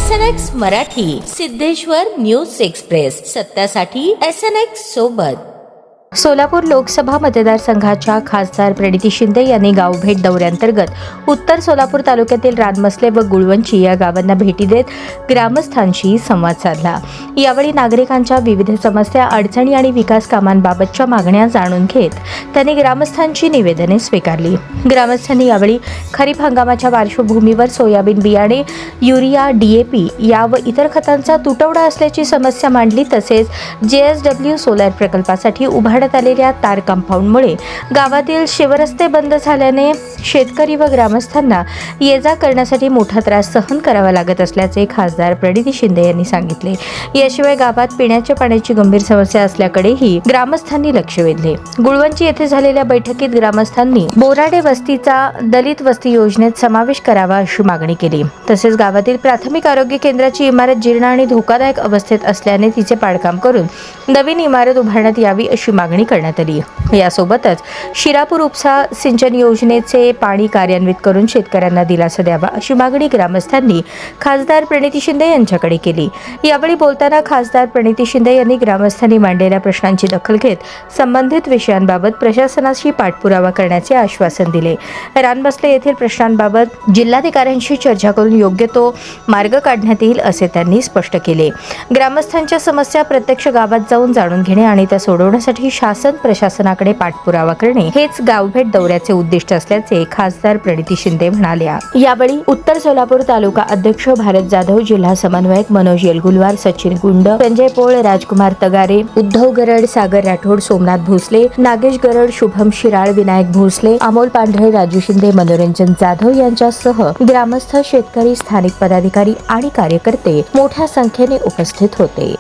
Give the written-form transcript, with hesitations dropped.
SNX Marathi, Siddheshwar news express, सत्यासाठी SNX सोबत. सोलापूर लोकसभा मतदारसंघाच्या खासदार प्रणिती शिंदे यांनी गावभेट दौऱ्यांतर्गत उत्तर सोलापूर तालुक्यातील रानमसले व गुळवंची या गावांना भेटी देत ग्रामस्थांशी संवाद साधला. यावेळी नागरिकांच्या विविध समस्या, अडचणी आणि विकास कामांबाबतच्या मागण्या जाणून घेत त्यांनी ग्रामस्थांची निवेदने स्वीकारली. ग्रामस्थांनी यावेळी खरीप हंगामाच्या पार्श्वभूमीवर सोयाबीन बियाणे, युरिया, DAP या व इतर खतांचा तुटवडा असल्याची समस्या मांडली. तसेच JSW सोलार प्रकल्पासाठी उभारण्यात आलेल्या तार कंपाऊंडमुळे गावातील शिवरस्ते बंद झाल्याने शेतकरी व ग्रामस्थांना ये-जा करण्यासाठी मोठा त्रास सहन करावा लागत असल्याचे खासदार प्रणिती शिंदे यांनी सांगितले. याशिवाय गावात पिण्याच्या पाण्याची गंभीर समस्या असल्याकडेही ग्रामस्थांनी लक्ष वेधले. गुळवंची येथे झालेल्या बैठकीत ग्रामस्थांनी बोराडे वस्तीचा दलित वस्ती योजनेत समावेश करावा अशी मागणी केली. तसेच गावातील प्राथमिक आरोग्य केंद्राची इमारत जीर्ण आणि धोकादायक अवस्थेत असल्याने तिचे पाडकाम करून नवीन इमारत उभारण्यात यावी अशी मागणी करण्यात आली. यासोबतच शिरापूर उपसा सिंचन योजनेचे पाणी कार्यान्वित करून शेतकऱ्यांना दिलासा द्यावा अशी मागणी ग्रामस्थांनी खासदार प्रणिती शिंदे यांच्याकडे केली. यावेळी बोलताना खासदार प्रणिती शिंदे यांनी ग्रामस्थांनी मांडलेल्या प्रश्नांची दखल घेत संबंधित विषयांबाबत प्रशासनाशी पाठपुरावा करण्याचे आश्वासन दिले. रानमसले येथील प्रश्नांबाबत जिल्हाधिकाऱ्यांशी चर्चा करून योग्य तो मार्ग काढण्यात येईल असे त्यांनी स्पष्ट केले. ग्रामस्थांच्या समस्या प्रत्यक्ष गावात जाऊन जाणून घेणे आणि त्या सोडवण्यासाठी शासन प्रशासनाकडे पाठपुरावा करणे हेच गावभेट दौऱ्याचे उद्दिष्ट असल्याचे खासदार प्रणिती शिंदे म्हणाल्या. यावेळी उत्तर सोलापूर तालुका अध्यक्ष भारत जाधव, जिल्हा समन्वयक मनोज येलगुलवार, सचिन गुंड, संजय पोळ, राजकुमार तगारे, उद्धव गरड, सागर राठोड, सोमनाथ भोसले, नागेश गरड, शुभम शिराळ, विनायक भोसले, अमोल पांढरे, राजू शिंदे, मनोरंजन जाधव यांच्यासह ग्रामस्थ, शेतकरी, स्थानिक पदाधिकारी आणि कार्यकर्ते मोठ्या संख्येने उपस्थित होते.